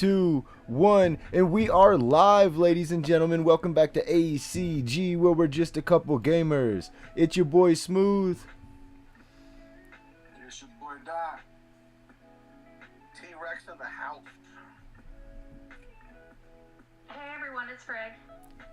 two, one, and we are live, ladies and gentlemen. Welcome back to ACG, where we're just a couple gamers. It's your boy Smooth. It's your boy Doc. T-Rex in the house. Hey everyone, it's Frig.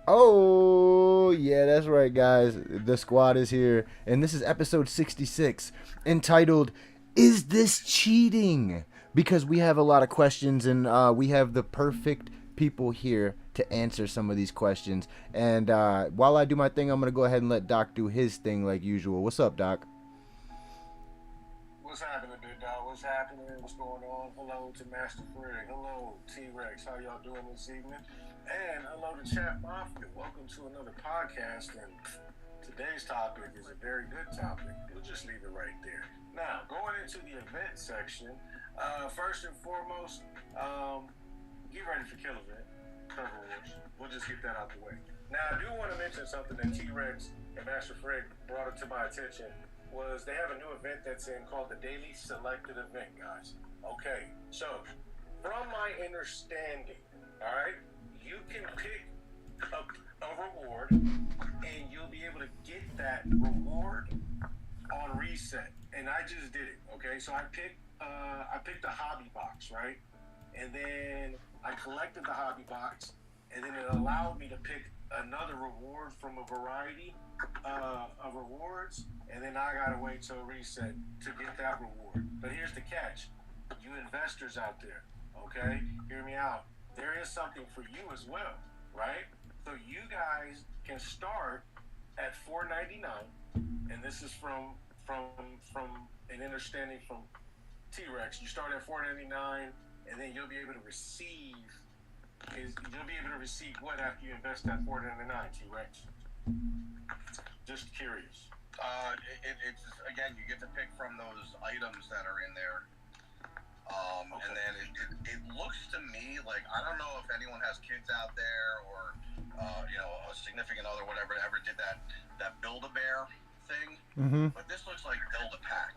Oh, yeah, that's right, guys. The squad is here, and this is episode 66, entitled, Is This Cheating? Because we have a lot of questions, and we have the perfect people here to answer some of these questions. And while I do my thing, I'm going to go ahead and let Doc do his thing like usual. What's up, Doc? What's happening, big dog? What's happening? What's going on? Hello to Master Frig. Hello, T-Rex. How y'all doing this evening? And hello to Chat Mafia. Welcome to another podcast. And today's topic is a very good topic. We'll just leave it right there. Now, going into the event section, first and foremost, get ready for Kill Event. Cover Wars. We'll just get that out the way. Now, I do want to mention something that T-Rex and Master Frig brought it to my attention. Was they have a new event that's in called the Daily Selected Event, guys. Okay, so from my understanding, all right, you can pick a reward, and you'll be able to get that reward on reset. And I just did it. Okay, so I picked a hobby box, right, and then I collected the hobby box, and then it allowed me to pick another reward from a variety of rewards, and then I gotta wait till reset to get that reward. But here's the catch, you investors out there, okay, hear me out. There is something for you as well, right? So you guys can start at $4.99, and this is from an understanding from T-Rex. You start at $4.99, and then you'll be able to receive. You'll be able to receive what after you invest that $4.99, T-Rex? Just curious. It's again, you get to pick from those items that are in there. Okay. And then it looks to me like, I don't know if anyone has kids out there or a significant other, whatever, ever did that Build-A-Bear thing. Mm-hmm. But this looks like Build-A-Pack.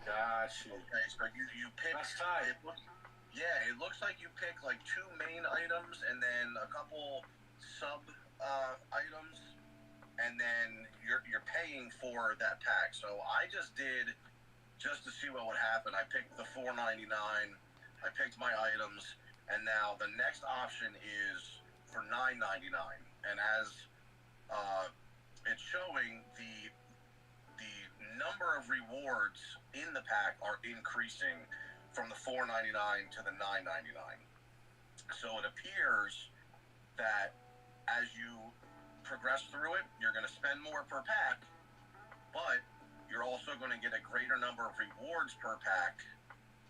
Gotcha. Okay, so you pick. That's tight. It looks like you pick like two main items and then a couple sub items, and then you're paying for that pack. So I just did, just to see what would happen, I picked the $4.99, I picked my items, and now the next option is for $9.99. And as it's showing, the number of rewards in the pack are increasing from the $4.99 to the $9.99. So it appears that as you progress through it, you're going to spend more per pack, but you're also going to get a greater number of rewards per pack,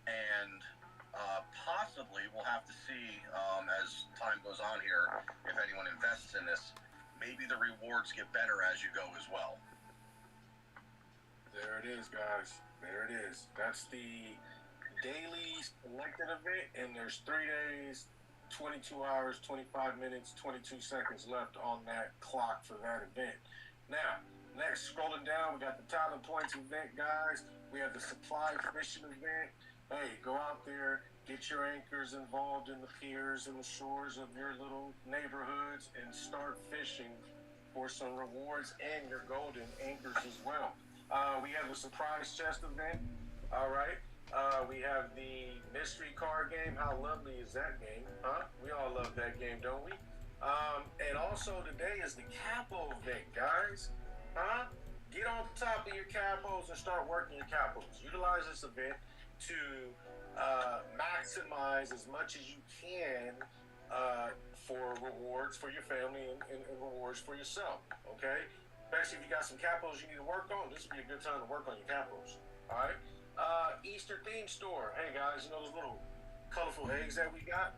and possibly we'll have to see as time goes on here, if anyone invests in this, maybe the rewards get better as you go as well. There it is, guys. There it is. That's the daily selected event, and there's 3 days, 22 hours, 25 minutes, 22 seconds left on that clock for that event. Now, next, scrolling down, we got the Talent Points event, guys. We have the Supply Fishing event. Hey, go out there, get your anchors involved in the piers and the shores of your little neighborhoods and start fishing for some rewards and your golden anchors as well. We have the Surprise Chest event. All right. We have the mystery card game. How lovely is that game? Huh? We all love that game, don't we? And also today is the Capo event, guys. Huh? Get on top of your capos and start working your capos. Utilize this event to maximize as much as you can for rewards for your family and rewards for yourself, okay? Especially if you got some capos you need to work on, this would be a good time to work on your capos, all right? Easter theme store. Hey guys, you know those little colorful eggs that we got?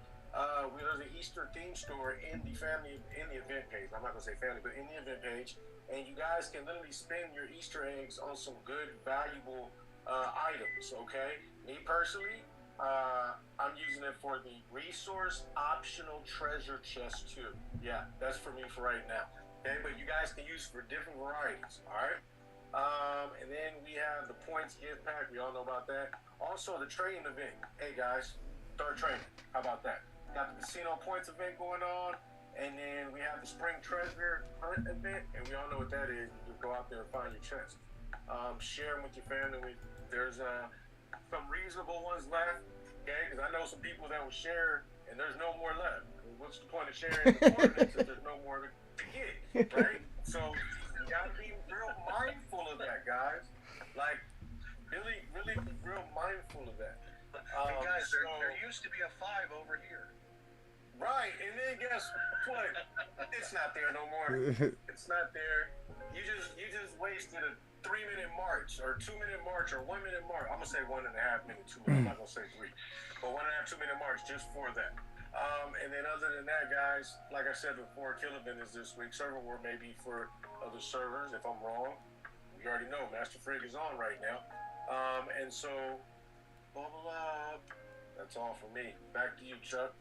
There's an Easter theme store in the event page. I'm not gonna say family, but in the event page. And you guys can literally spend your Easter eggs on some good, valuable items, okay? Me personally, I'm using it for the resource optional treasure chest too. Yeah, that's for me for right now. Okay, but you guys can use for different varieties, all right? And then we have the points gift pack. We all know about that. Also, the trading event. Hey, guys, start training. How about that? Got the casino points event going on, and then we have the spring treasure hunt event, and we all know what that is. You just go out there and find your chest. Share them with your family. There's some reasonable ones left, okay? Because I know some people that will share, and there's no more left. What's the point of sharing the tournaments if there's no more to get, right? So you gotta be real mindful of that, guys. Like, really, really be real mindful of that. Hey guys, there used to be a 5 over here. Right, and then guess what? It's not there no more. It's not there. You just wasted a 3-minute march, or 2-minute march, or 1-minute march. I'm gonna say 1.5 minutes, 2 minutes. I'm not gonna say 3, but 1.5, 2-minute march just for that. And then other than that, guys, like I said before, Kill Event is this week. Server war maybe for other servers. If I'm wrong, you already know Master Frig is on right now. And so, bubble up. That's all for me. Back to you, Chuck.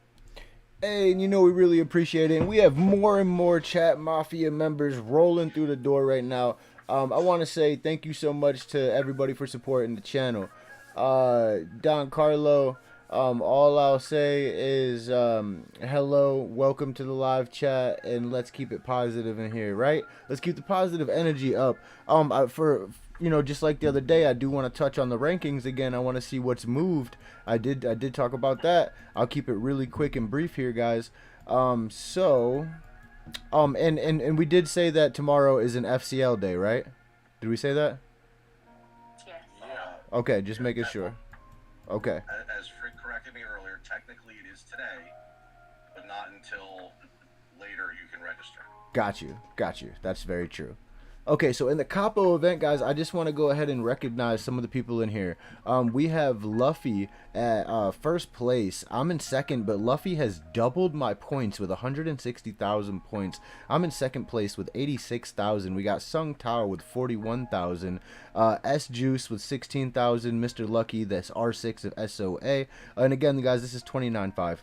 Hey, and you know we really appreciate it. And we have more and more Chat Mafia members rolling through the door right now. I want to say thank you so much to everybody for supporting the channel. Don Carlo, all I'll say is hello, welcome to the live chat, and let's keep it positive in here, right? Let's keep the positive energy up. For you know, just like the other day, I do want to touch on the rankings again. I want to see what's moved. I did talk about that. I'll keep it really quick and brief here, guys. And we did say that tomorrow is an FCL day, right? Did we say that? Yes. Yeah. Okay, just making sure. Okay. As Frick corrected me earlier, technically it is today, but not until later you can register. Got you. That's very true. Okay, so in the Capo event, guys, I just want to go ahead and recognize some of the people in here. We have Luffy at first place. I'm in second, but Luffy has doubled my points with 160,000 points. I'm in second place with 86,000. We got Sung Tao with 41,000. S-Juice with 16,000. Mr. Lucky, that's R6 of SOA. And again, guys, this is 29.5.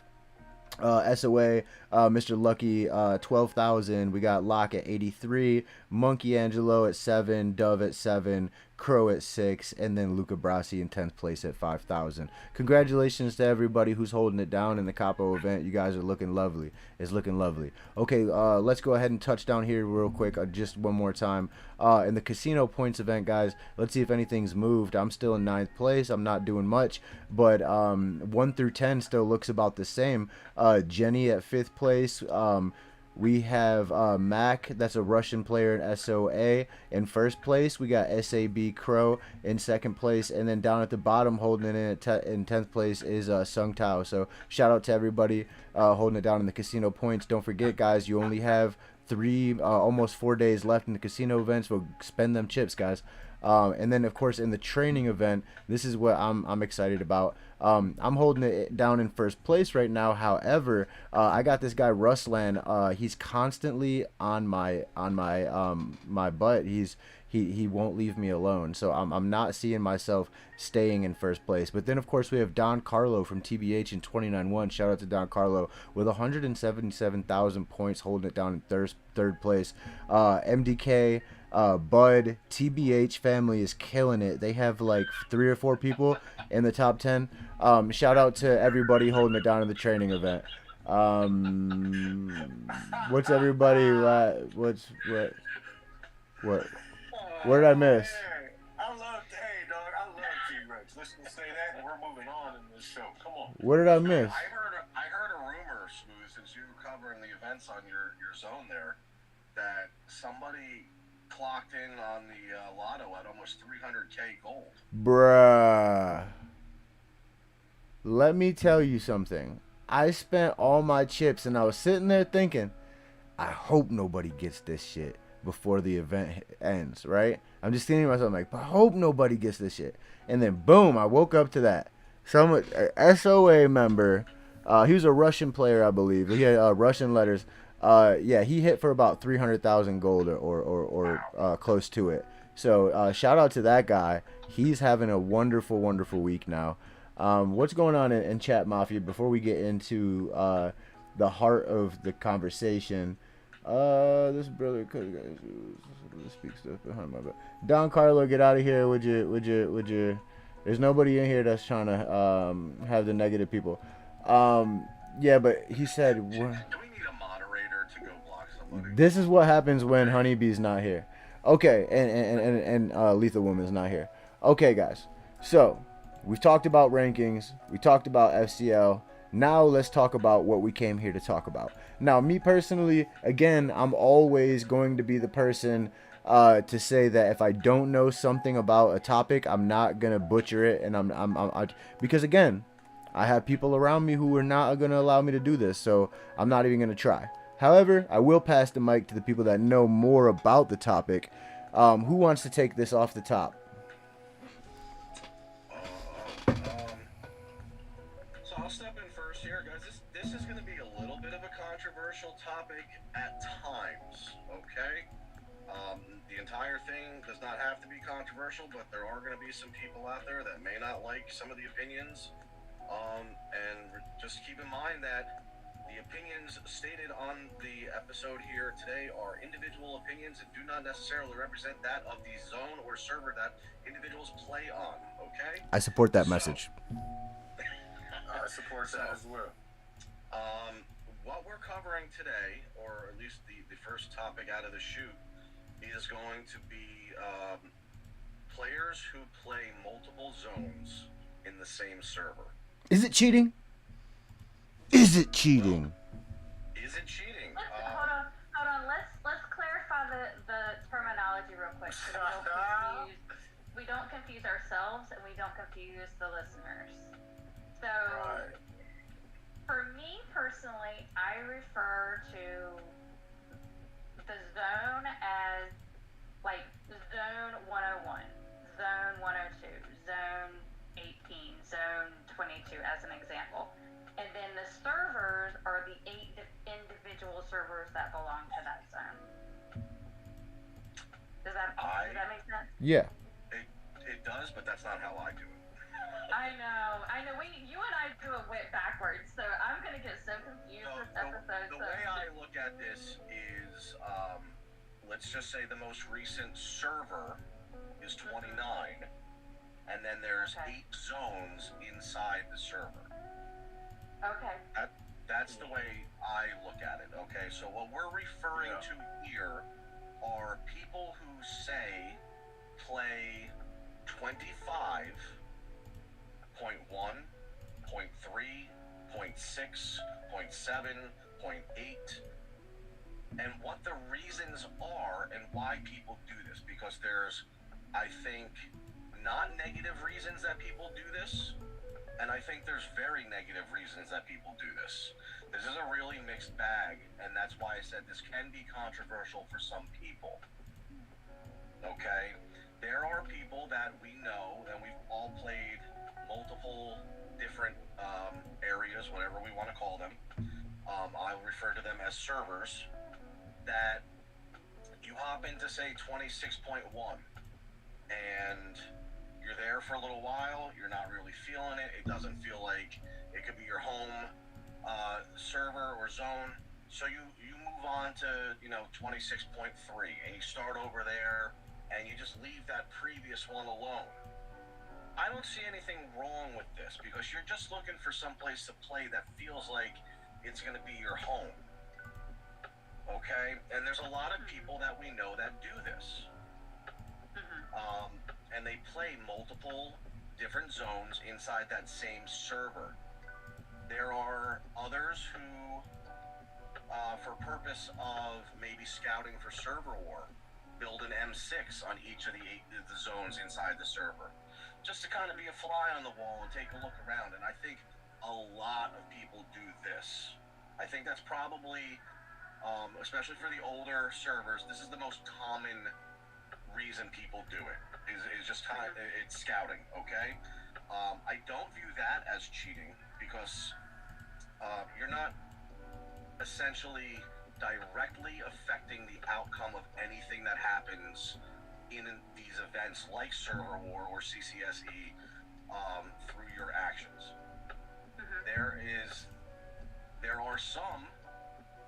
SOA, Mr. Lucky, 12,000. We got Locke at 83, Monkey Angelo at 7, Dove at 7, Crow at 6, and then Luca Brasi in 10th place at 5,000. Congratulations to everybody who's holding it down in the Capo event. You guys are looking lovely. It's looking lovely. Okay, let's go ahead and touch down here real quick, just one more time. In the casino points event, guys, let's see if anything's moved. I'm still in 9th place. I'm not doing much, but 1 through 10 still looks about the same. Jenny at 5th place. We have Mac, that's a Russian player in SOA, in first place. We got SAB Crow in second place, and then down at the bottom holding it in 10th place is Sung Tao. So shout out to everybody holding it down in the casino points. Don't forget, guys, you only have almost 4 days left in the casino events, so spend them chips, guys. And then, of course, in the training event, this is what I'm excited about. I'm holding it down in first place right now. However, I got this guy Ruslan. He's constantly on my butt. He won't leave me alone. So I'm not seeing myself staying in first place. But then, of course, we have Don Carlo from TBH in 29-1. Shout out to Don Carlo with 177,000 points, holding it down in third place. MDK. Bud, TBH family is killing it. They have like 3 or 4 people in the top 10. Shout out to everybody holding it down in the training event. What's everybody? What did I miss? Hey, dog, I love T-Rex. Let's say that, and we're moving on in this show. Come on. What did I miss? I heard a rumor, Smooth, since you were covering the events on your zone there, that somebody clocked in on the lotto at almost 300K gold. Bruh. Let me tell you something. I spent all my chips and I was sitting there thinking, I hope nobody gets this shit before the event ends, right? I'm just thinking to myself, like, I hope nobody gets this shit. And then boom, I woke up to that. Some SOA member, he was a Russian player, I believe. He had Russian letters. Yeah, he hit for about 300,000 gold or close to it. So shout out to that guy. He's having a wonderful, wonderful week now. What's going on in Chat Mafia before we get into the heart of the conversation? This brother speak stuff behind my back. Don Carlo, get out of here. Would you? There's nobody in here that's trying to have the negative people. Yeah, but he said, Do we need a moderator to go block somebody? this is what happens when Honeybee's not here. Okay, and Lethal Woman's not here. Okay, guys. So, we've talked about rankings. We talked about FCL. Now let's talk about what we came here to talk about. Now, me personally, again, I'm always going to be the person to say that if I don't know something about a topic, I'm not gonna butcher it, and because again, I have people around me who are not going to allow me to do this, so I'm not even going to try. However, I will pass the mic to the people that know more about the topic. Who wants to take this off the top? So I'll step in first here, guys. This is going to be a little bit of a controversial topic at times, okay? The entire thing does not have to be controversial, but there are going to be some people out there that may not like some of the opinions. And just keep in mind that the opinions stated on the episode here today are individual opinions and do not necessarily represent that of the zone or server that individuals play on, okay? I support that message. I support that as well. What we're covering today, or at least the first topic out of the chute, is going to be players who play multiple zones in the same server. Is it cheating? Is it cheating? Is it cheating? Hold on. Let's clarify the terminology real quick so we don't confuse ourselves and we don't confuse the listeners. So, for me personally, I refer to the zone as like zone 101, zone 102, zone 18, zone 22 as an example. And then the servers are the 8 individual servers that belong to that zone. Does that make sense? Yeah. It does, but that's not how I do it. I know. You and I do it backwards, so I'm gonna get so confused this episode. The way I look at this is, let's just say the most recent server is 29, and then there's 8 zones inside the server. Okay. That's the way I look at it. Okay, so what we're referring to here are people who say play 25, 0.1, 0.3, 0.6, 0.7, 0.8, and what the reasons are and why people do this. Because there's, I think, not negative reasons that people do this, and I think there's very negative reasons that people do this. This is a really mixed bag, and that's why I said this can be controversial for some people. Okay? There are people that we know, and we've all played multiple different areas, whatever we want to call them. I'll refer to them as servers, that you hop into, say, 26.1, and you're there for a little while, you're not really feeling it, it doesn't feel like it could be your home server or zone, so you move on to 26.3, and you start over there, and you just leave that previous one alone. I don't see anything wrong with this, because you're just looking for some place to play that feels like it's going to be your home. Okay? And there's a lot of people that we know that do this. And they play multiple different zones inside that same server. There are others who, for purpose of maybe scouting for server war, build an M6 on each of the zones inside the server, just to kind of be a fly on the wall and take a look around. And I think a lot of people do this. I think that's probably, especially for the older servers, this is the most common reason people do it. Is just kind of, it's scouting, okay? I don't view that as cheating, because you're not essentially directly affecting the outcome of anything that happens in these events like server war or CCSE through your actions. There are some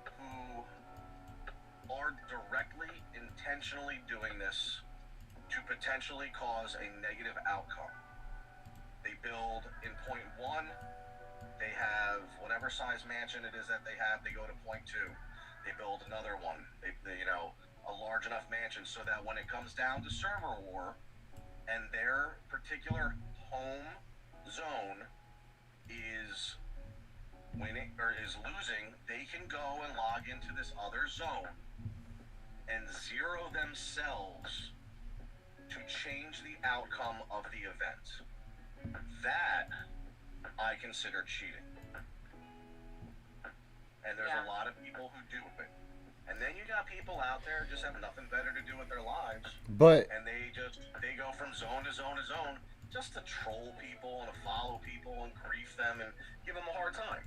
who are directly, intentionally doing this to potentially cause a negative outcome. They build in point 1, they have size mansion it is that they have, they go to point two. They build another one. They a large enough mansion so that when it comes down to server war and their particular home zone is winning or is losing, they can go and log into this other zone and zero themselves to change the outcome of the event. That I consider cheating. And there's a lot of people who do it. And then you got people out there who just have nothing better to do with their lives. And they go from zone to zone to zone just to troll people and to follow people and grief them and give them a hard time.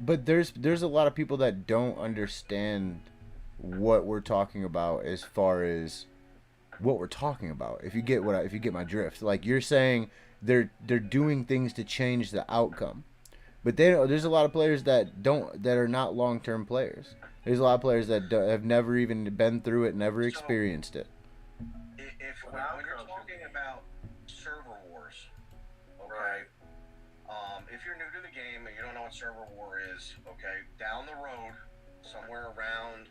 But there's a lot of people that don't understand what we're talking about as far as what we're talking about. If you get if you get my drift, like you're saying, they're doing things to change the outcome, but there's a lot of players that are not long-term players. There's a lot of players that have never even been through it, never experienced it. When you're talking about server wars, okay, if you're new to the game and you don't know what server war is, okay, down the road, somewhere around,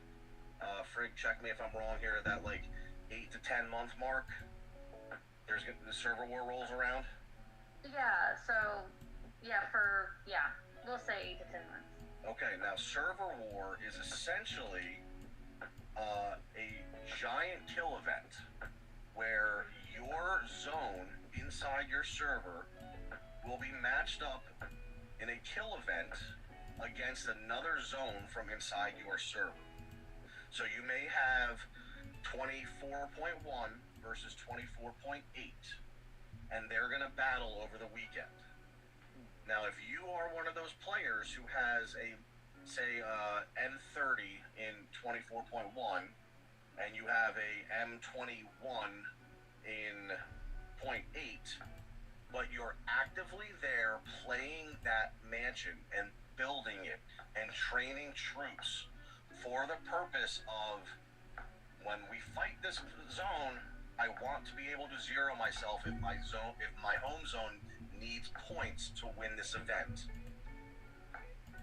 Frig, check me if I'm wrong here, that like 8 to 10 month mark, the server war rolls around. Yeah. So, we'll say 8 to 10 months. Okay, now server war is essentially a giant kill event where your zone inside your server will be matched up in a kill event against another zone from inside your server. So you may have 24.1 versus 24.8, and they're going to battle over the weekend. Now, if you are one of those players who has a, say, M30 in 24.1, and you have a M21 in 0.8, but you're actively there playing that mansion and building it and training troops for the purpose of, when we fight this zone, I want to be able to zero myself if my home zone needs points to win this event.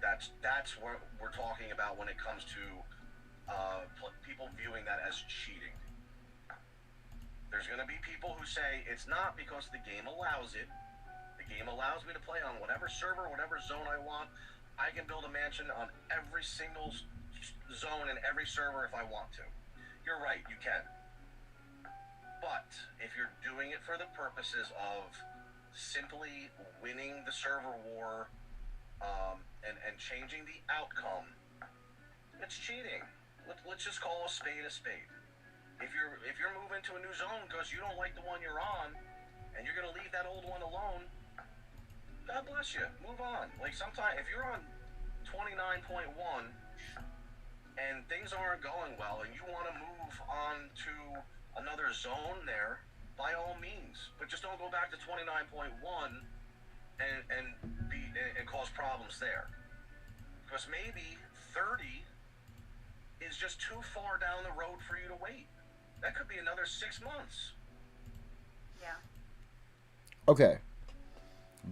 That's what we're talking about when it comes to people viewing that as cheating. There's going to be people who say it's not because the game allows it. The game allows me to play on whatever server, whatever zone I want. I can build a mansion on every single zone and every server if I want to. You're right, you can. But if you're doing it for the purposes of simply winning the server war and changing the outcome, it's cheating. Let's just call a spade a spade. If you're moving to a new zone because you don't like the one you're on and you're going to leave that old one alone, God bless you. Move on. Like, sometimes if you're on 29.1 and things aren't going well and you want to move on to another zone there, by all means, but just don't go back to 29.1 and cause problems there, because maybe 30 is just too far down the road for you to wait. That could be another 6 months. Yeah. Okay,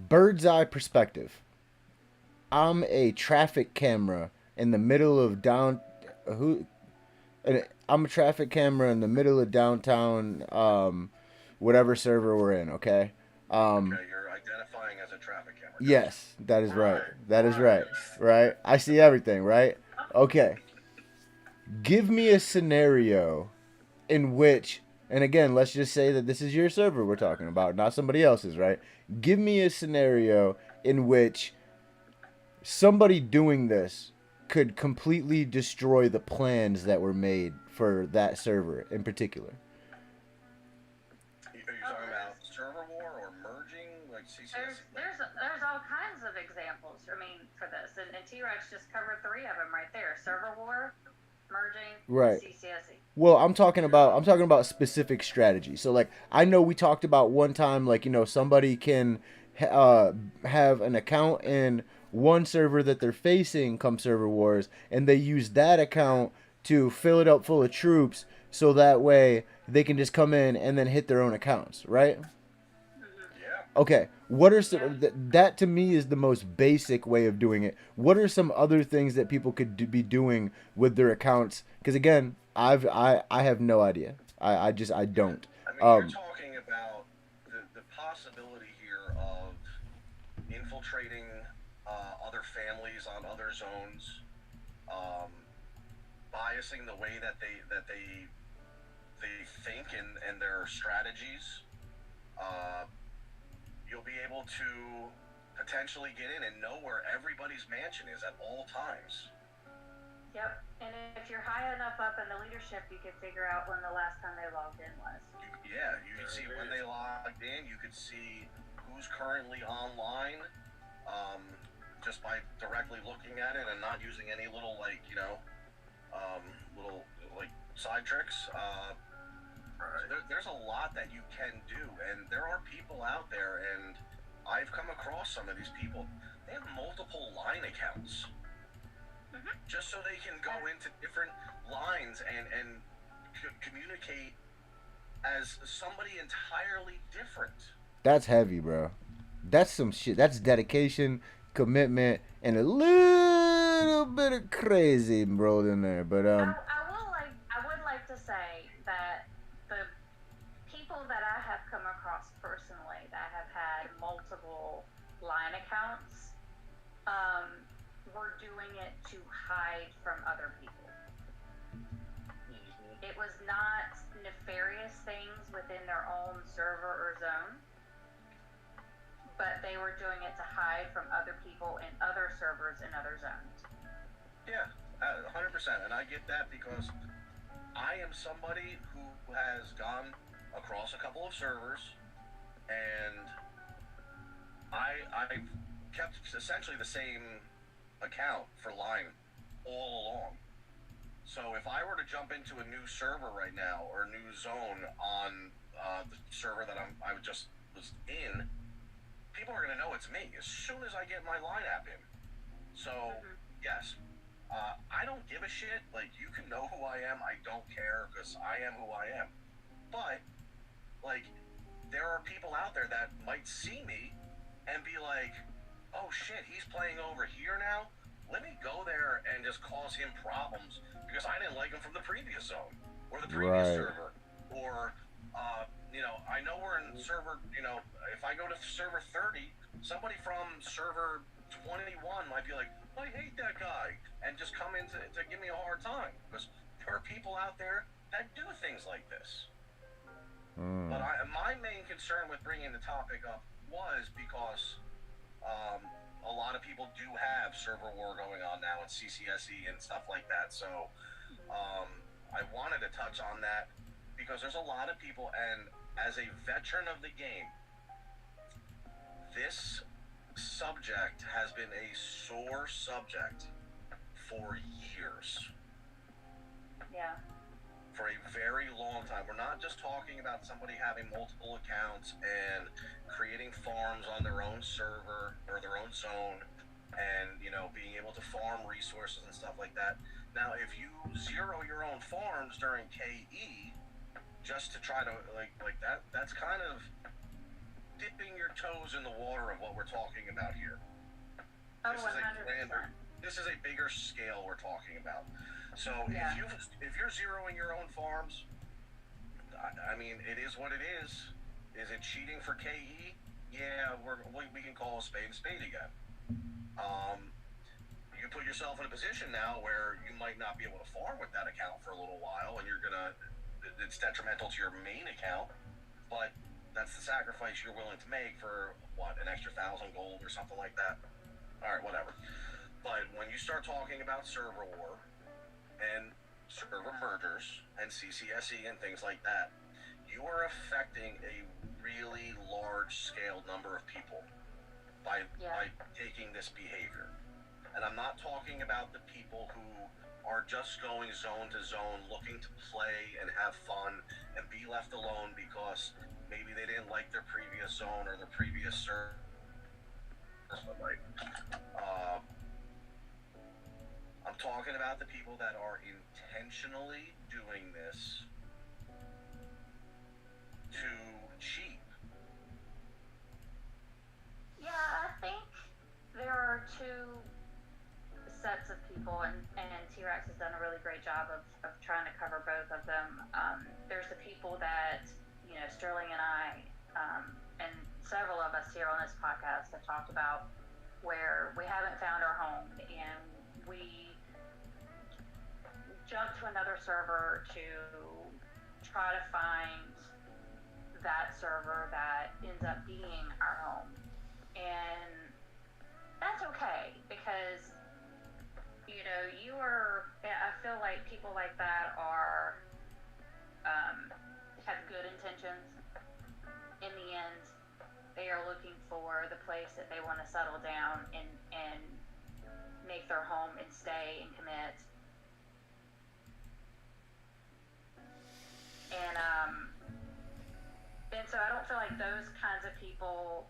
bird's eye perspective. I'm a traffic camera in the middle of I'm a traffic camera in the middle of downtown, whatever server we're in, okay? Okay, you're identifying as a traffic camera. Yes, that is right. That is right. Right? I see everything, right? Okay. Give me a scenario in which, and again, let's just say that this is your server we're talking about, not somebody else's, right? Give me a scenario in which somebody doing this could completely destroy the plans that were made for that server in particular. Are you talking about server war or merging, like CCS? There's all kinds of examples. I mean, for this, and T-Rex just covered 3 of them right there: server war, merging, right, CCSE. Well, I'm talking about specific strategy. So, like, I know we talked about one time, like, somebody can have an account in one server that they're facing come server wars, and they use that account to fill it up full of troops, so that way they can just come in and then hit their own accounts, right? Yeah. Okay, what are some that to me is the most basic way of doing it. What are some other things that people could be doing with their accounts? Because again, I have no idea. I don't. I mean, you're Um, talking about the possibility here of infiltrating other families on other zones, um, biasing the way that they think and their strategies. Uh, you'll be able to potentially get in and know where everybody's mansion is at all times. Yep. And if you're high enough up in the leadership, you can figure out when the last time they logged in was. Yeah, you can see when they logged in. You could see who's currently online, um, just by directly looking at it and not using any little little like side tricks. So there's a lot that you can do, and there are people out there, and I've come across some of these people. They have multiple line accounts, just so they can go into different lines and communicate as somebody entirely different. that's heavy, bro. That's some shit. That's dedication, commitment, and a little bit of crazy, bro, in there. But I would like to say that the people that I have come across personally that have had multiple line accounts, were doing it to hide from other people. It was not nefarious things within their own server or zone, but they were doing it to hide from other people in other servers in other zones. Yeah, 100%, and I get that because I am somebody who has gone across a couple of servers, and I've kept essentially the same account for line all along. So if I were to jump into a new server right now or a new zone on the server that I just was in, people are gonna know it's me as soon as I get my line app in. So yes, I don't give a shit. Like, you can know who I am. I don't care because I am who I am. But like, there are people out there that might see me and be like, oh shit, he's playing over here now? Let me go there and just cause him problems because I didn't like him from the previous zone or the previous server. Or, I know we're in server, if I go to server 30, somebody from server 21 might be like, I hate that guy, and just come in to give me a hard time because there are people out there that do things like this. But my main concern with bringing the topic up was because a lot of people do have server war going on now at CCSE and stuff like that. So I wanted to touch on that because there's a lot of people, and as a veteran of the game, this subject has been a sore subject for years. Yeah. For a very long time. We're not just talking about somebody having multiple accounts and creating farms on their own server or their own zone and, being able to farm resources and stuff like that. Now, if you zero your own farms during KE just to try to, like that's kind of dipping your toes in the water of what we're talking about here. Oh, This 100%. is a grander, this is a bigger scale we're talking about. So if you're zeroing your own farms, I mean, it is what it is. Is it cheating for KE? Yeah, we can call a spade again. You put yourself in a position now where you might not be able to farm with that account for a little while, and it's detrimental to your main account, but that's the sacrifice you're willing to make for an extra 1,000 gold or something like that. All right, whatever. But when you start talking about server war and server mergers and CCSE and things like that, you are affecting a really large-scale number of people by taking this behavior. And I'm not talking about the people who are just going zone to zone looking to play and have fun and be left alone because maybe they didn't like their previous zone or their previous server. I'm talking about the people that are intentionally doing this to cheat. two sets of people, and T-Rex has done a really great job of trying to cover both of them. There's the people that, Sterling and I, and several of us here on this podcast have talked about, where we haven't found our home and we jump to another server to try to find that server that ends up being our home. And that's okay, because I feel like people like that have good intentions. In the end, they are looking for the place that they want to settle down and make their home and stay and commit. And so I don't feel like those kinds of people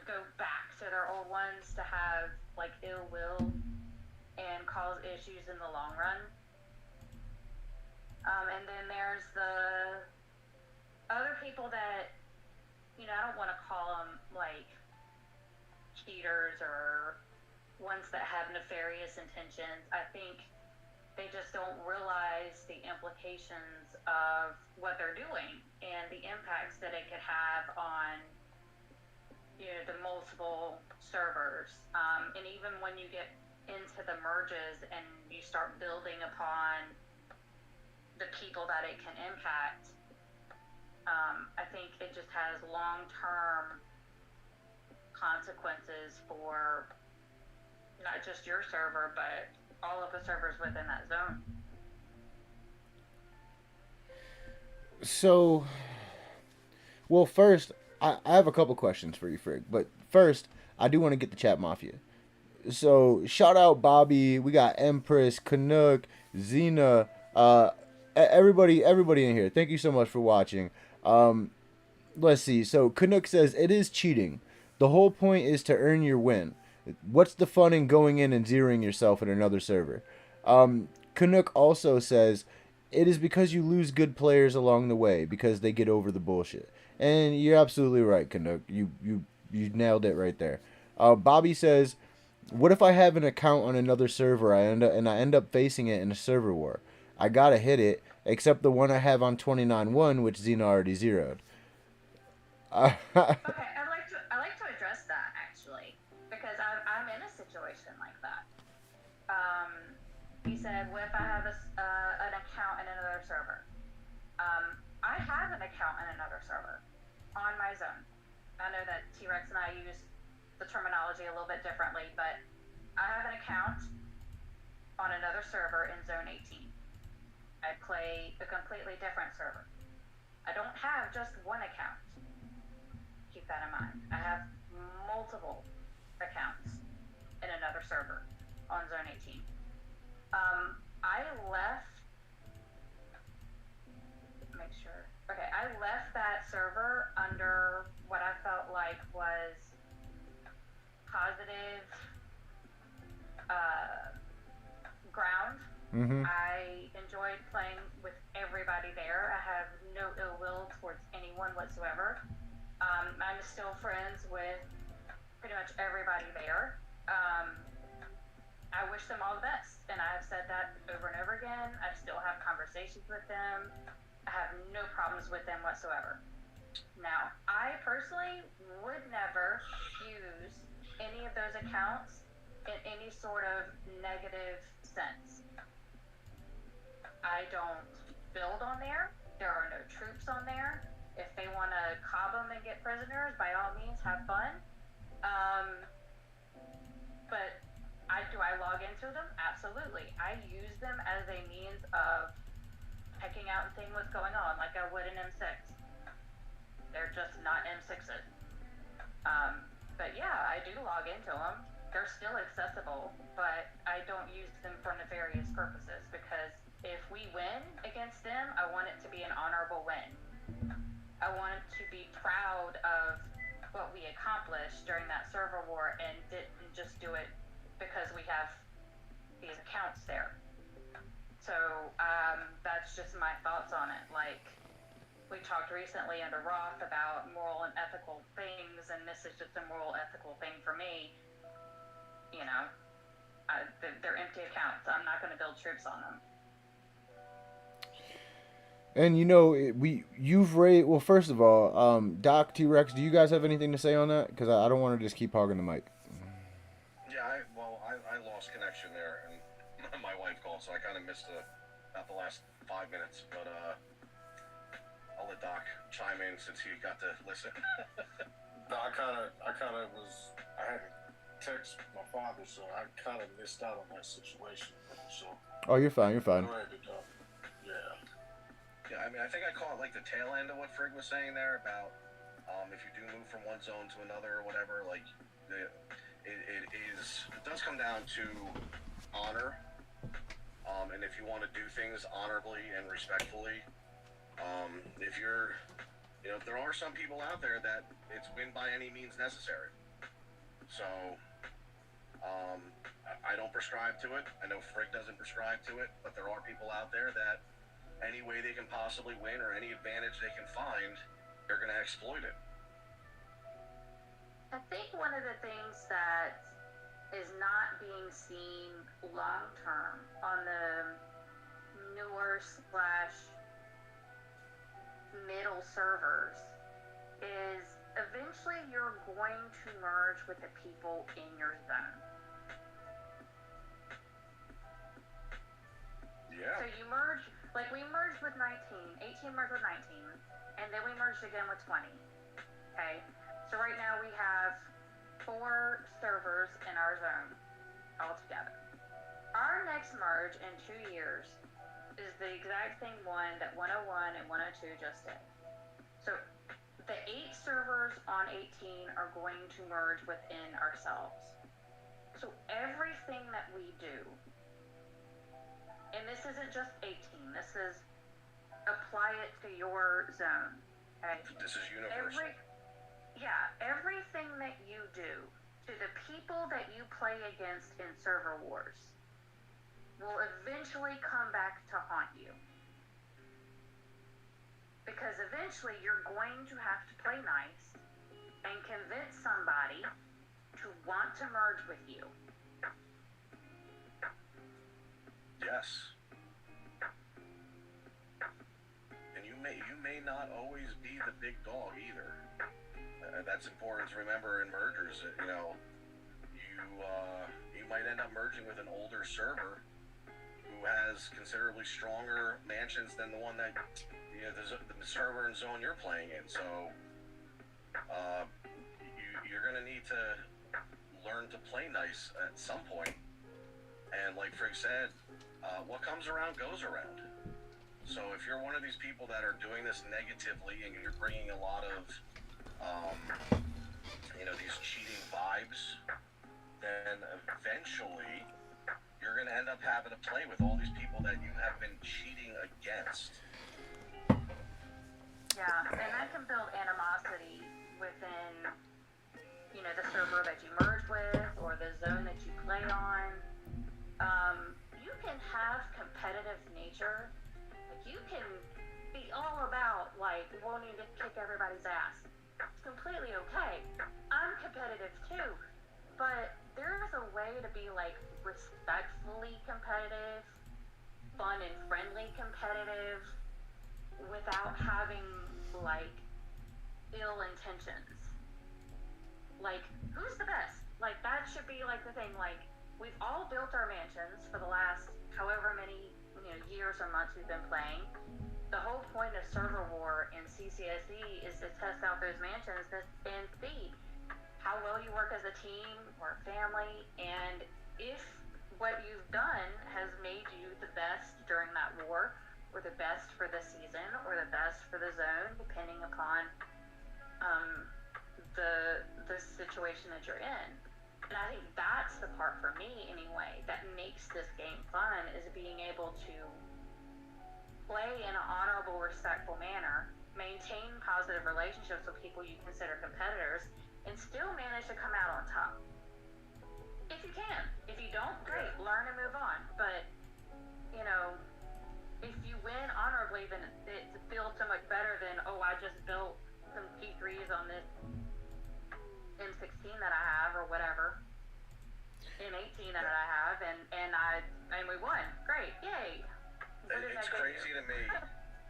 go back to their old ones to have ill will and cause issues in the long run. And then there's the other people that, I don't want to call them cheaters or ones that have nefarious intentions. I think they just don't realize the implications of what they're doing and the impacts that it could have on the multiple servers. And even when you get into the merges and you start building upon the people that it can impact, I think it just has long-term consequences for not just your server, but all of the servers within that zone. So, well, first, I have a couple questions for you, Frig. But first, I do want to get the Chat Mafia. So, shout out Bobby. We got Empress, Canuck, Xena, everybody in here. Thank you so much for watching. Let's see. So, Canuck says, it is cheating. The whole point is to earn your win. What's the fun in going in and zeroing yourself in another server? Canuck also says, it is because you lose good players along the way because they get over the bullshit. And you're absolutely right, Canuck. You nailed it right there. Bobby says, what if I have an account on another server I end up facing it in a server war? I gotta hit it, except the one I have on 29.1, which Xena already zeroed. Okay, I like to address that actually, because I'm in a situation like that. He said, what if I have an account in another server? I have an account in another server on my zone. I know that T-Rex and I use the terminology a little bit differently, but I have an account on another server in Zone 18. I play a completely different server. I don't have just one account. Keep that in mind. I have multiple accounts in another server on Zone 18. I left that server under what I felt like was positive ground. Mm-hmm. I enjoyed playing with everybody there. I have no ill will towards anyone whatsoever. I'm still friends with pretty much everybody there. I wish them all the best, and I've said that over and over again. I still have conversations with them. I have no problems with them whatsoever. Now, I personally would never use any of those accounts in any sort of negative sense. I don't build on there. There are no troops on there. If they want to cob them and get prisoners, by all means, have fun. But do I log into them? Absolutely. I use them as a means of checking out and seeing what's going on, like I would in M6. They're just not M6s. But yeah, I do log into them. They're still accessible, but I don't use them for nefarious purposes, because if we win against them, I want it to be an honorable win. I want to be proud of what we accomplished during that server war and didn't just do it because we have these accounts there. So that's just my thoughts on it. Like, we talked recently under Roth about moral and ethical things, and this is just a moral, ethical thing for me. You know, they're empty accounts. I'm not going to build troops on them. And you know, you've raised. Well, first of all, Doc, T-Rex, do you guys have anything to say on that? Because I don't want to just keep hogging the mic. Yeah, I lost connection there, and my wife called, so I kind of missed about the last 5 minutes. But I'll let Doc chime in since he got to listen. No, I had to text my father, so I kind of missed out on that situation. So. Oh, you're fine. You're fine. Go ahead, Doc. Yeah. Yeah, I mean, I think I caught like the tail end of what Frigg was saying there about if you do move from one zone to another or whatever, like it does come down to honor, and if you want to do things honorably and respectfully, if you're, you know, there are some people out there that it's win by any means necessary. So I don't prescribe to it. I know Frigg doesn't prescribe to it, but there are people out there that any way they can possibly win or any advantage they can find, they're going to exploit it. I think one of the things that is not being seen long term on the newer / middle servers is eventually you're going to merge with the people in your zone. Yeah. So you merge, like we merged with 19, 18 merged with 19, and then we merged again with 20. Okay? So right now we have 4 servers in our zone altogether. Our next merge in 2 years is the exact same one that 101 and 102 just did. So the 8 servers on 18 are going to merge within ourselves. So everything that we do, and this isn't just 18, this is apply it to your zone. Okay? This is universal. Everything that you do to the people that you play against in server wars will eventually come back to haunt you. Because eventually you're going to have to play nice and convince somebody to want to merge with you. Yes. And you may not always be the big dog either. That's important to remember in mergers. You know, you might end up merging with an older server who has considerably stronger mansions than the one that, you know, the server and zone you're playing in. So you're going to need to learn to play nice at some point. And like Frigg said, what comes around goes around. So if you're one of these people that are doing this negatively and you're bringing a lot of you know, these cheating vibes, then eventually you're going to end up having to play with all these people that you have been cheating against. Yeah, and that can build animosity within, you know, the server that you merge with or the zone that you play on. You can have competitive nature. Like, you can be all about, like, wanting to kick everybody's ass. It's completely okay. I'm competitive too, but there's a way to be like respectfully competitive, fun and friendly competitive, without having like ill intentions. Like, who's the best? Like, that should be like the thing. Like, we've all built our mansions for the last however many, you know, years or months we've been playing. The whole point of server war in CCSE is to test out those mansions and see how well you work as a team or family, and if what you've done has made you the best during that war, or the best for the season, or the best for the zone, depending upon the situation that you're in. And I think that's the part for me anyway that makes this game fun, is being able to play in an honorable, respectful manner, maintain positive relationships with people you consider competitors, and still manage to come out on top. If you can. If you don't, great. Learn and move on. But, you know, if you win honorably then it feels so much better than, oh, I just built some P3s on this M16 that I have or whatever, M18 that I have, and we won. Great, yay! It's crazy to me,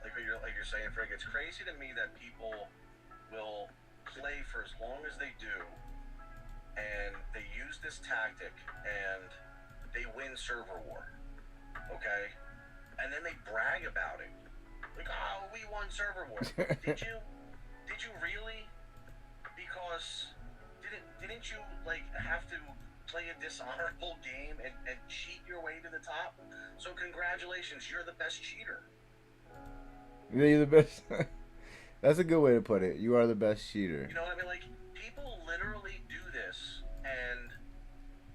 like you're saying, Frank. It's crazy to me that people will play for as long as they do, and they use this tactic, and they win server war. Okay, and then they brag about it, like, oh, we won server war. Did you really? Because didn't you like have to play a dishonorable game and cheat your way to the top? So congratulations, you're the best cheater. You're the best. That's a good way to put it. You are the best cheater. You know what I mean? Like, people literally do this, and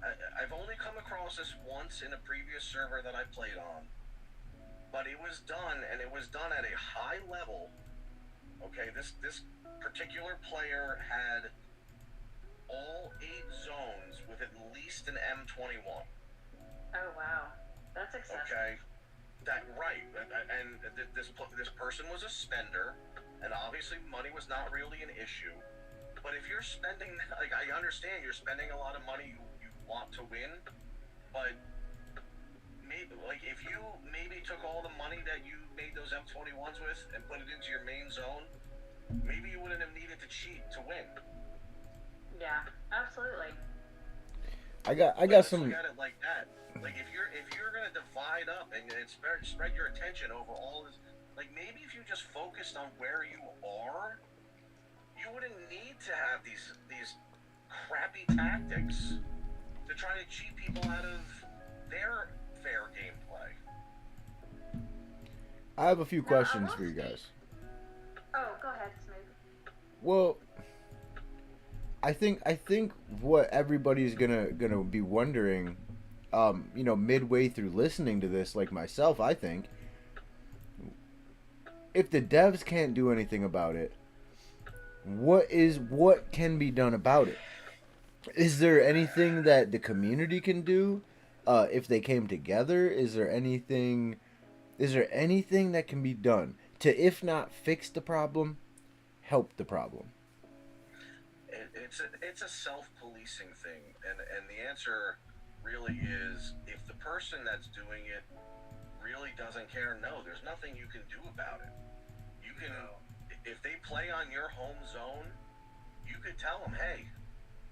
I've only come across this once in a previous server that I played on, but it was done, and it was done at a high level. Okay, this particular player had all 8 zones with at least an M21. Oh wow, that's excessive. Okay, right, and this person was a spender, and obviously money was not really an issue. But if you're spending, like, I understand you're spending a lot of money, you want to win, but maybe, like, if you maybe took all the money that you made those M21s with and put it into your main zone, maybe you wouldn't have needed to cheat to win. Yeah, absolutely. I got some. Look at it like that. Like, if you're gonna divide up and spread your attention over all this, like, maybe if you just focused on where you are, you wouldn't need to have these crappy tactics to try to cheat people out of their fair gameplay. I have a few questions for you guys. Oh, go ahead, Smooth. Well, I think what everybody's gonna be wondering, midway through listening to this, like myself, I think, if the devs can't do anything about it, what can be done about it? Is there anything that the community can do? If they came together, is there anything that can be done to, if not fix the problem, help the problem? It's a self-policing thing, and the answer really is, if the person that's doing it really doesn't care, no, there's nothing you can do about it. You can, if they play on your home zone, you could tell them, hey,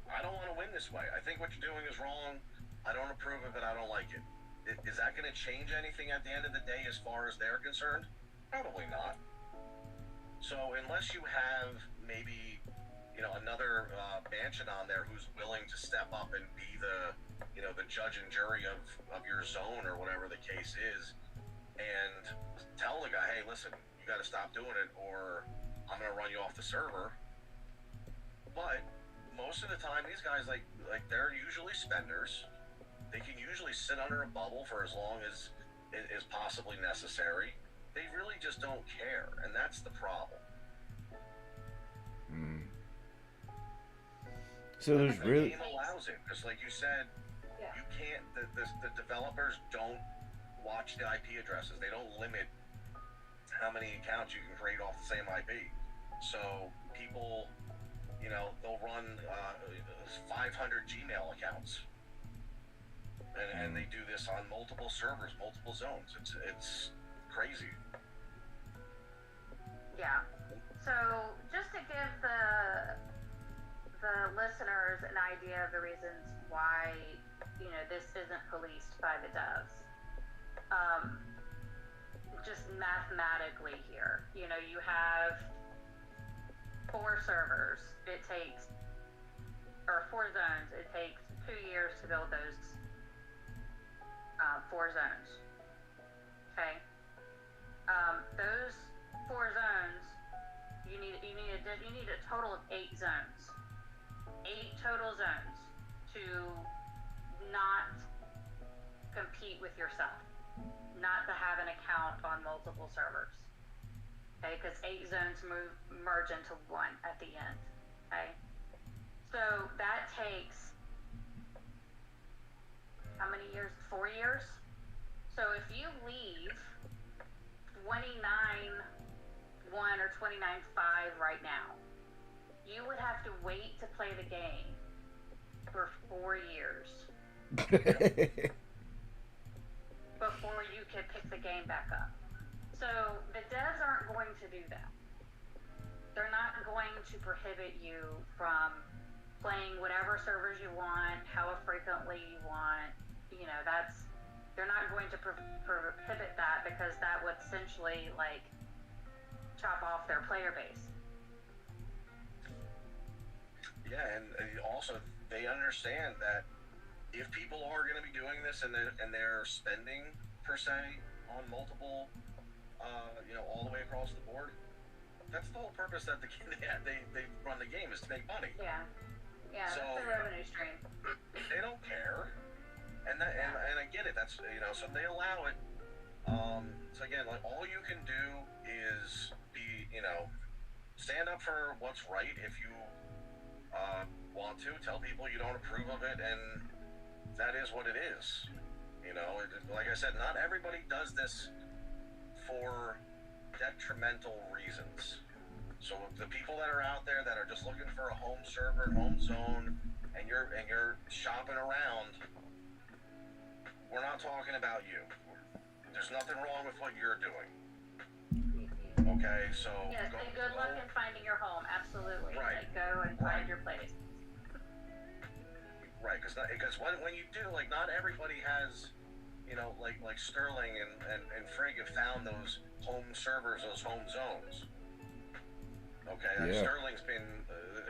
I don't want to win this way. I think what you're doing is wrong. I don't approve of it. I don't like it. Is that going to change anything at the end of the day as far as they're concerned? Probably not. So unless you have maybe, another mansion on there who's willing to step up and be the judge and jury of your zone or whatever the case is, and tell the guy, hey, listen, you got to stop doing it or I'm going to run you off the server. But most of the time, these guys, like they're usually spenders. They can usually sit under a bubble for as long as is possibly necessary. They really just don't care, and that's the problem. So there's the really... game allows it, because like you said, you can't, the developers don't watch the IP addresses. They don't limit how many accounts you can create off the same IP. So people, they'll run 500 Gmail accounts. And they do this on multiple servers, multiple zones. It's crazy. Yeah. So just to give the listeners an idea of the reasons why this isn't policed by the devs. Just mathematically here, you have 4 servers. It takes, or 4 zones. It takes 2 years to build those 4 zones. Okay. Those 4 zones, you need a total of 8 zones. 8 total zones to not compete with yourself, not to have an account on multiple servers. Okay, because 8 zones merge into 1 at the end. Okay, so that takes how many years? 4 years. So if you leave 29-1 or 29-5 right now. You would have to wait to play the game for 4 years before you could pick the game back up. So the devs aren't going to do that. They're not going to prohibit you from playing whatever servers you want, how frequently you want. You know, they're not going to prohibit that, because that would essentially like chop off their player base. Yeah, and also they understand that if people are going to be doing this and they're spending per se on multiple, all the way across the board, that's the whole purpose that they run the game, is to make money. Yeah, so, that's the revenue stream. They don't care, and I get it. That's so they allow it. So again, like, all you can do is be stand up for what's right. If you want to tell people you don't approve of it, and that is what it is. Like I said, not everybody does this for detrimental reasons. So the people that are out there that are just looking for a home server, home zone, and you're shopping around, we're not talking about you. There's nothing wrong with what you're doing. Okay, so yes, and good luck in finding your home. Absolutely, right. Like, go and find your place. Right, because when you do, like, not everybody has, like Sterling and Frigg have found those home servers, those home zones. Okay, yeah. Sterling's been,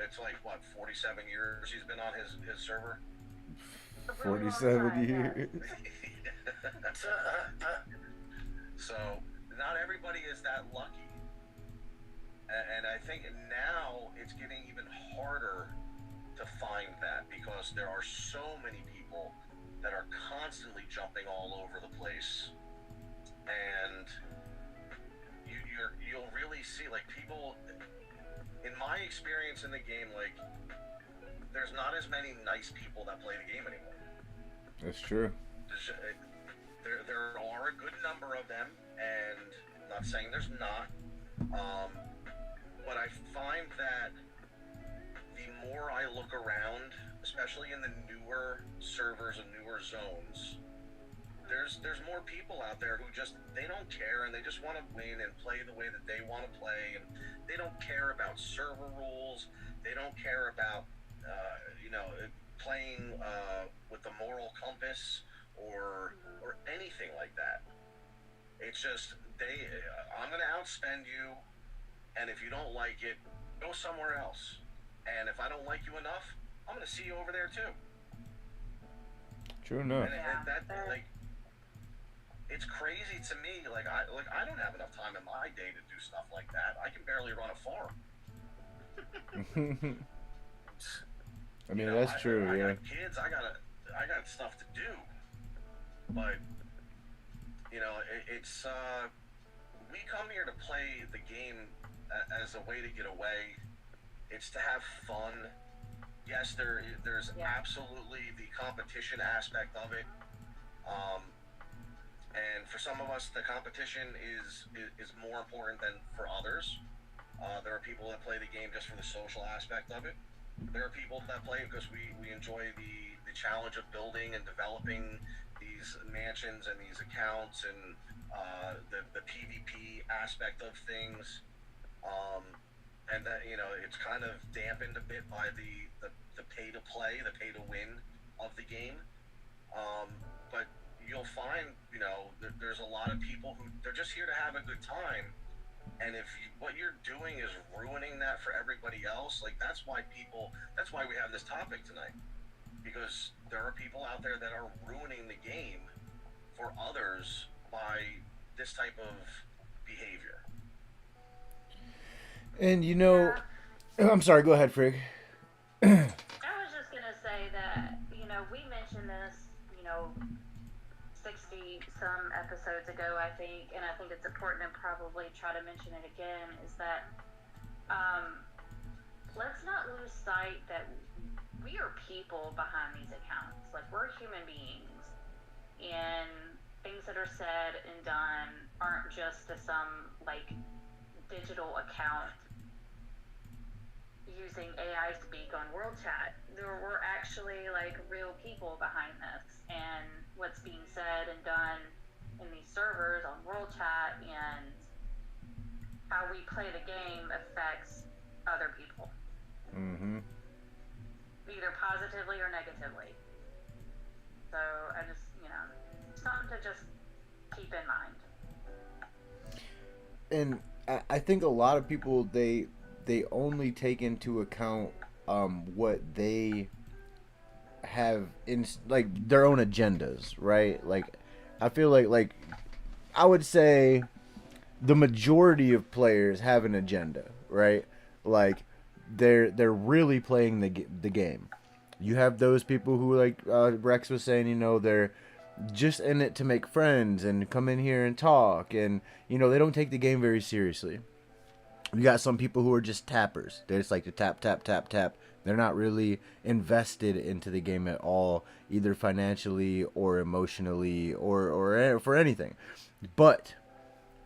it's like, what, 47 years he's been on his server? 47 years. So, not everybody is that lucky. And I think now it's getting even harder to find that, because there are so many people that are constantly jumping all over the place. And you'll really see, like, people, in my experience in the game, like, there's not as many nice people that play the game anymore. That's true. There are a good number of them, and I'm not saying there's not, but I find that the more I look around, especially in the newer servers and newer zones, there's more people out there who just, they don't care, and they just want to win and play the way that they want to play, and they don't care about server rules. They don't care about playing with the moral compass or anything like that. It's just I'm going to outspend you, and if you don't like it, go somewhere else. And if I don't like you enough, I'm going to see you over there too. True enough. And like, it's crazy to me. Like I don't have enough time in my day to do stuff like that. I can barely run a farm. I mean, that's true. I yeah. got kids. I got stuff to do. But it's we come here to play the game as a way to get away. It's to have fun. Yes, there's absolutely the competition aspect of it. And for some of us, the competition is more important than for others. There are people that play the game just for the social aspect of it. There are people that play because we enjoy the challenge of building and developing these mansions and these accounts and the PvP aspect of things. And that, it's kind of dampened a bit by the pay to play, the pay to win of the game. But you'll find, there's a lot of people who, they're just here to have a good time. And if what you're doing is ruining that for everybody else, like, that's why we have this topic tonight. Because there are people out there that are ruining the game for others by this type of behavior. And I'm sorry, go ahead, Frigg. I was just going to say that, we mentioned this, 60 some episodes ago, I think, and I think it's important to probably try to mention it again, is that let's not lose sight that we are people behind these accounts. Like, we're human beings, and things that are said and done aren't just some like digital account using AI speak on world chat. There were actually like real people behind this, and what's being said and done in these servers on world chat and how we play the game affects other people. Mm-hmm. Either positively or negatively. So I just, something to just keep in mind. And I think a lot of people, they only take into account what they have in like their own agendas, right? Like I feel like I would say the majority of players have an agenda, right? Like they're really playing the game. You have those people who, like Rex was saying, they're just in it to make friends and come in here and talk, and they don't take the game very seriously. You got some people who are just tappers. They just like to tap, tap, tap, tap. They're not really invested into the game at all, either financially or emotionally or for anything. But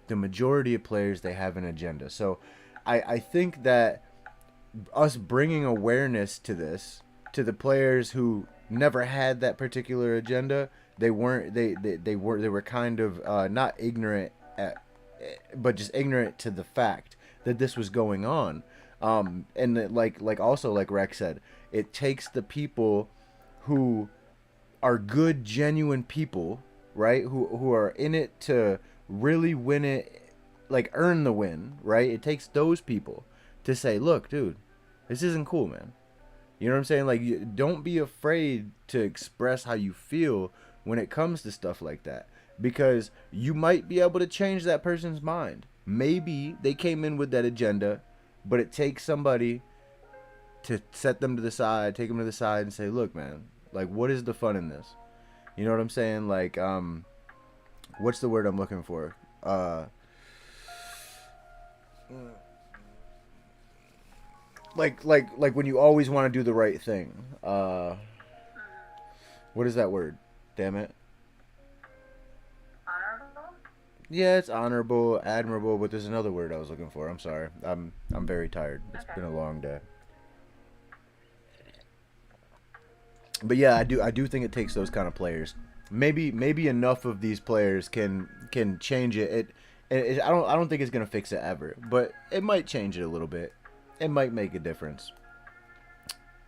the majority of players, they have an agenda. So I think that us bringing awareness to this, to the players who never had that particular agenda, they were kind of not ignorant but just ignorant to the fact that this was going on. And that, like also like Rex said, it takes the people who are good, genuine people, right? Who are in it to really win it, like earn the win, right? It takes those people to say, look, dude, this isn't cool, man. You know what I'm saying? Like, don't be afraid to express how you feel when it comes to stuff like that, because you might be able to change that person's mind. Maybe they came in with that agenda, but it takes somebody to set them to the side, take them to the side and say, look, man, like, what is the fun in this? You know what I'm saying? Like, what's the word I'm looking for? Like when you always want to do the right thing. What is that word? Damn it. Honorable? Yeah, it's honorable, admirable, but there's another word I was looking for. I'm sorry. I'm very tired. It's been a long day. But yeah, I do think it takes those kind of players. Maybe enough of these players can change it. I don't think it's gonna fix it ever, but it might change it a little bit. It might make a difference.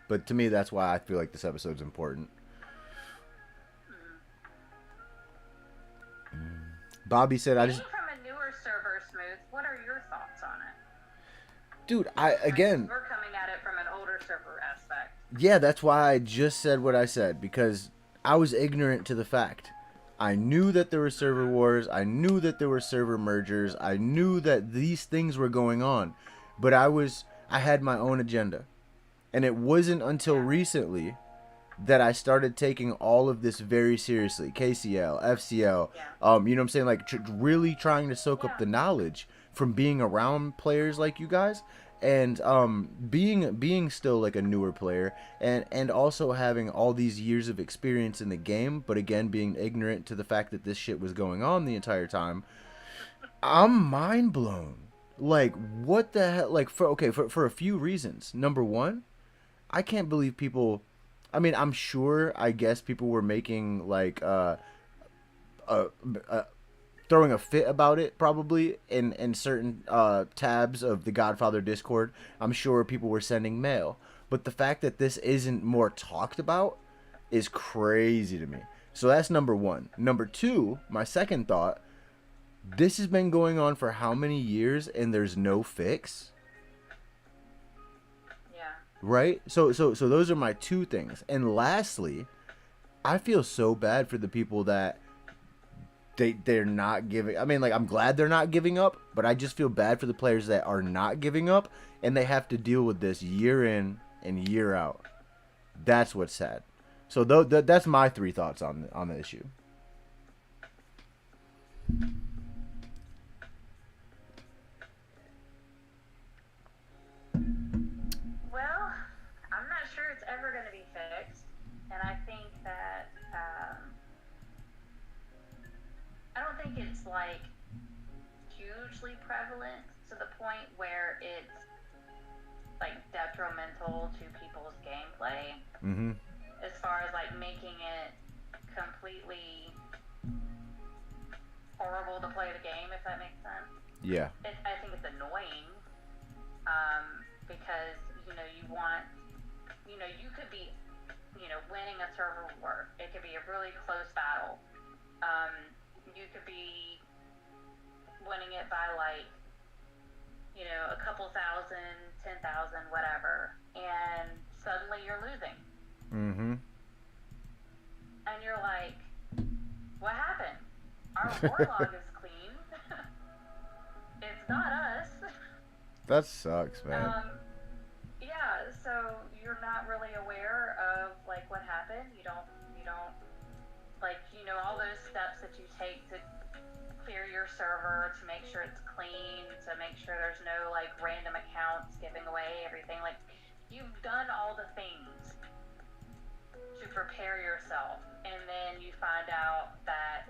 But to me, that's why I feel like this episode's important. Bobby said, "I just." Being from a newer server, Smooth, what are your thoughts on it? Dude, We're coming at it from an older server aspect. Yeah, that's why I just said what I said, because I was ignorant to the fact. I knew that there were server wars. I knew that there were server mergers. I knew that these things were going on, but I had my own agenda, and it wasn't until recently that I started taking all of this very seriously. KCL, FCL, you know what I'm saying? Like, really trying to soak up the knowledge from being around players like you guys, and being still like a newer player, and also having all these years of experience in the game, but again being ignorant to the fact that this shit was going on the entire time. I'm mind blown. Like, what the hell? Like, for a few reasons. Number one, I can't believe people. I mean, I'm sure. I guess people were making like throwing a fit about it, probably in certain tabs of the Godfather Discord. I'm sure people were sending mail, but the fact that this isn't more talked about is crazy to me. So that's number one. Number two, my second thought: this has been going on for how many years, and there's no fix? Right? So those are my two things. And lastly, I feel so bad for the people that they're not giving. I mean, like, I'm glad they're not giving up, but I just feel bad for the players that are not giving up, and they have to deal with this year in and year out. That's what's sad. So that's my three thoughts on the issue. I don't think it's like hugely prevalent to the point where it's like detrimental to people's gameplay. Mm-hmm. As far as like making it completely horrible to play the game, if that makes sense. Yeah. I think it's annoying because you want, you could be winning a server war. It could be a really close battle. You could be winning it by like a couple thousand, 10,000, whatever, and suddenly you're losing. Mm-hmm. And you're like, what happened? Our war log is clean. It's not us. That sucks, man. Yeah, so you're not really aware of like what happened. You don't like all those steps that you take to clear your server, to make sure it's clean, to make sure there's no like random accounts giving away everything. Like you've done all the things to prepare yourself, and then you find out that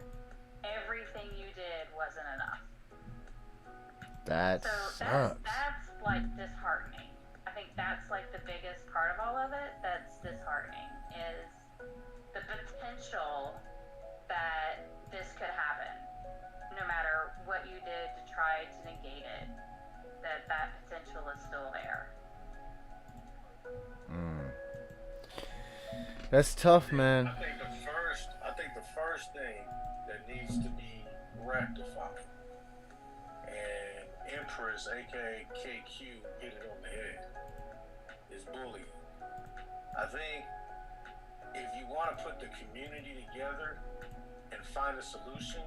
everything you did wasn't enough. That sucks. That's like disheartening. I think that's like the biggest part of all of it that's disheartening is the potential that this could happen. No matter what you did to try to negate it, that potential is still there. That's tough, man. I think the first thing that needs to be rectified, and Empress, aka KQ, hit it on the head, is bullying. I think if you want to put the community together and find a solution,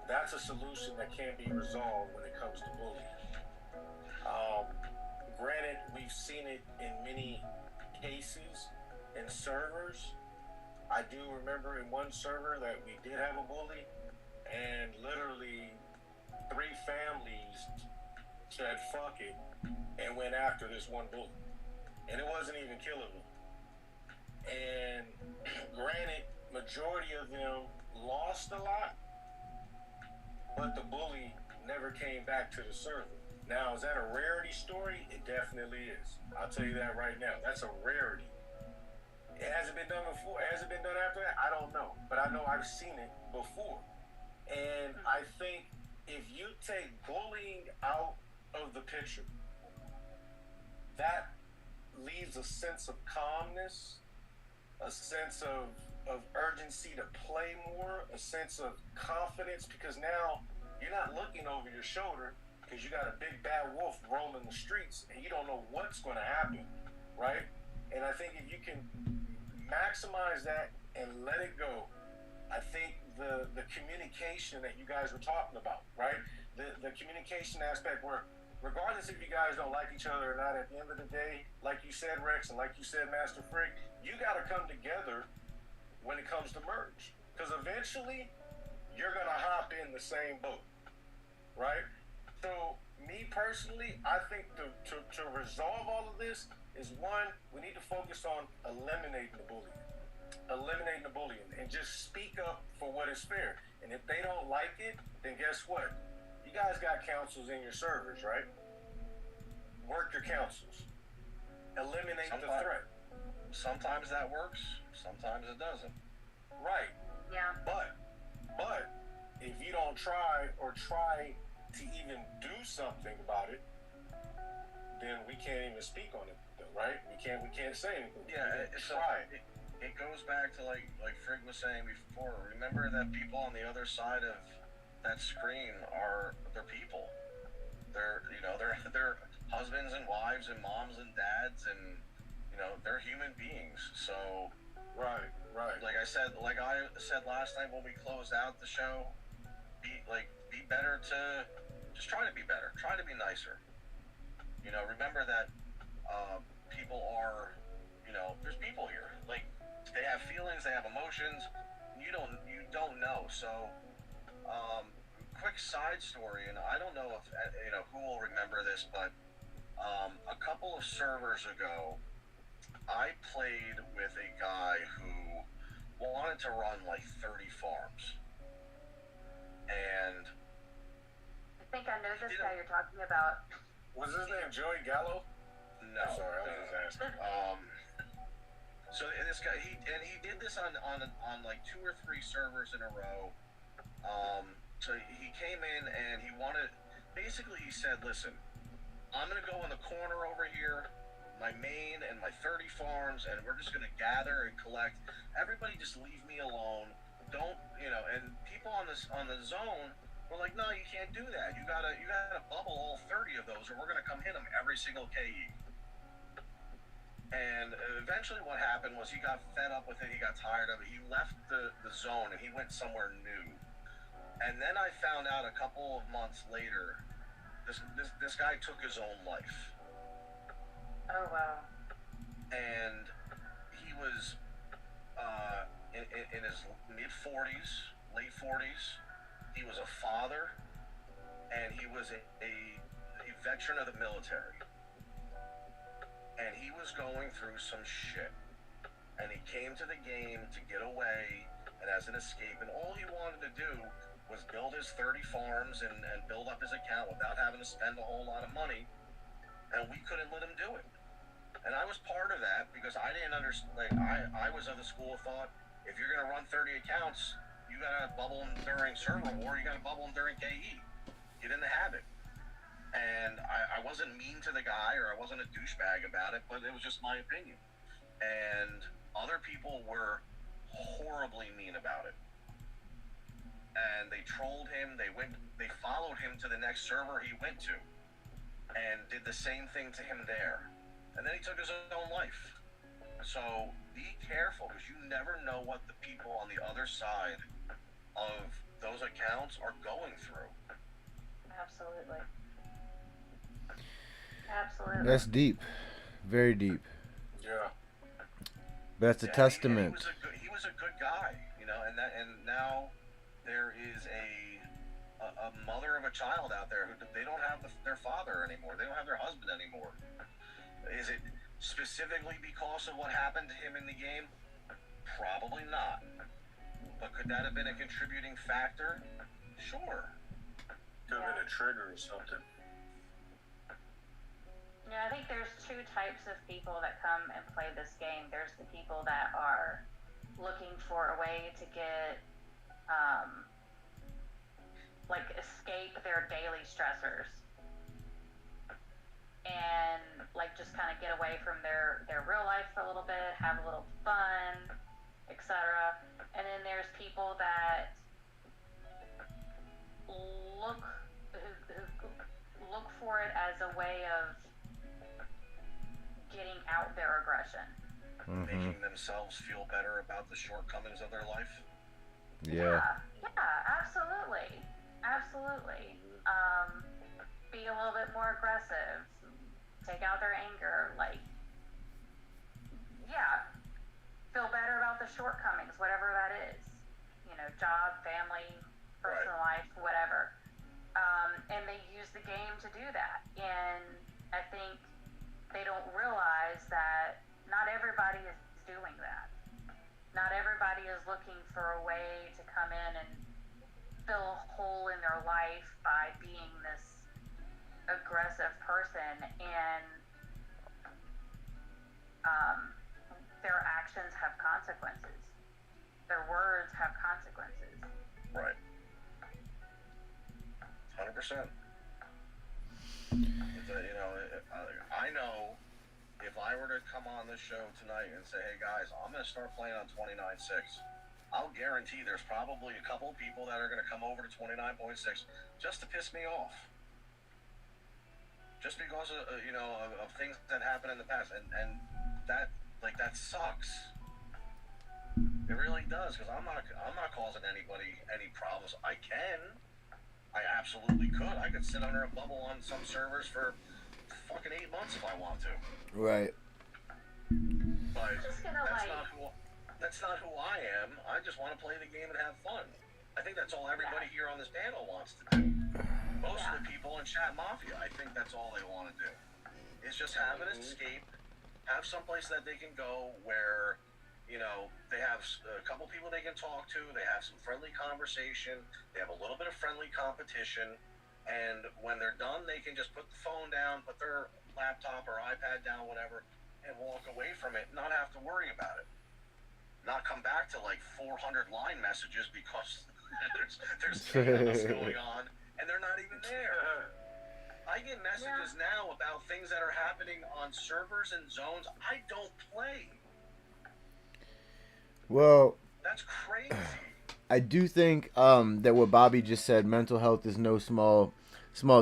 that's a solution that can be resolved when it comes to bullying. Granted, we've seen it in many cases in servers. I do remember in one server that we did have a bully, and literally 3 families said fuck it and went after this one bully, and it wasn't even killable. And granted, majority of them lost a lot, but the bully never came back to the server. Now, is that a rarity story? It definitely is. I'll tell you that right now. That's a rarity. It hasn't been done before. Has it been done after that? I don't know. But I know I've seen it before. And I think if you take bullying out of the picture, that leaves a sense of calmness, a sense of urgency to play more, a sense of confidence, because now you're not looking over your shoulder because you got a big bad wolf roaming the streets and you don't know what's going to happen, right? And I think if you can maximize that and let it go, I think the communication that you guys were talking about, right? The communication aspect where regardless if you guys don't like each other or not, at the end of the day, like you said, Rex, and like you said, Master Freak, you got to come together when it comes to merge. Because eventually, you're going to hop in the same boat, right? So, me personally, I think to resolve all of this is, one, we need to focus on eliminating the bullying. Eliminating the bullying and just speak up for what is fair. And if they don't like it, then guess what? You guys got councils in your servers, right? Work your councils. Eliminate the threat. Sometimes that works, sometimes it doesn't. Right. Yeah. But if you don't try to even do something about it, then we can't even speak on it, right? We can't say anything. Yeah, it goes back to like Frig was saying before. Remember that people on the other side of that screen they're people. They're husbands and wives and moms and dads, and they're human beings. So right. Like I said last time when we closed out the show, be better to just try to be better, try to be nicer. Remember that people are, there's people here. Like they have feelings, they have emotions. You don't know. So, quick side story, and I don't know if who will remember this, but a couple of servers ago, I played with a guy who wanted to run like 30 farms. And think I know this guy you're talking about. Was his name Joey Gallo? No. I'm sorry, I was just asking. So this guy, he did this on like 2 or 3 servers in a row. So he came in and he wanted, basically he said, listen, I'm gonna go in the corner over here, my main and my 30 farms, and we're just gonna gather and collect. Everybody just leave me alone. Don't, and people on the zone were like, no, you can't do that. You gotta bubble all 30 of those, or we're gonna come hit them every single KE. And eventually what happened was he got fed up with it, he got tired of it, he left the zone and he went somewhere new. And then I found out a couple of months later, this guy took his own life. Oh, wow. And he was in his mid-40s, late 40s. He was a father, and he was a veteran of the military. And he was going through some shit. And he came to the game to get away and as an escape. And all he wanted to do was build his 30 farms and build up his account without having to spend a whole lot of money. And we couldn't let him do it. And I was part of that because I didn't understand. Like, I was of the school of thought, if you're going to run 30 accounts, you got to bubble them during server or you got to bubble them during KE. Get in the habit. And I wasn't mean to the guy or I wasn't a douchebag about it, but it was just my opinion. And other people were horribly mean about it. And they trolled him, they followed him to the next server he went to and did the same thing to him there. And then he took his own life. So be careful because you never know what the people on the other side of those accounts are going through. Absolutely. Absolutely. That's deep. Very deep. Yeah. That's a testament. He was a good guy, and now there is a mother of a child out there who they don't have their father anymore. They don't have their husband anymore. Is it specifically because of what happened to him in the game? Probably not. But could that have been a contributing factor? Sure. Could have been a trigger or something. Yeah, I think there's 2 types of people that come and play this game. There's the people that are looking for a way to get, escape their daily stressors. And, just kind of get away from their real life for a little bit, have a little fun, etc. And then there's people that look for it as a way of getting out their aggression. Making themselves feel better about the shortcomings of their life. Yeah. Yeah, absolutely. Absolutely. Be a little bit more aggressive. Take out their anger. Feel better about the shortcomings, whatever that is. Job, family, personal life, whatever. And they use the game to do that. And I think they don't realize that not everybody is doing that. Not everybody is looking for a way to come in and fill a hole in their life by being this aggressive person, and their actions have consequences. Their words have consequences. Right. 100%. I know if I were to come on this show tonight and say, hey guys, I'm going to start playing on 29.6, I'll guarantee there's probably a couple of people that are going to come over to 29.6 just to piss me off. Just because of things that happened in the past. And that sucks. It really does, because I'm not causing anybody any problems. I absolutely could. I could sit under a bubble on some servers for fucking 8 months if I want to. Right. But Just gonna that's not who I am. I just want to play the game and have fun. I think that's all everybody here on this panel wants to do. Most of the people in Chat Mafia, I think that's all they want to do. Is just have an escape, have someplace that they can go where, they have a couple people they can talk to, they have some friendly conversation, they have a little bit of friendly competition, and when they're done, they can just put the phone down, put their laptop or iPad down, whatever, and walk away from it, not have to worry about it. Not come back to like 400 line messages because there's chaos going on, and they're not even there. I get messages now about things that are happening on servers and zones I don't play. Well, That's crazy. I do think that what Bobby just said, mental health is no small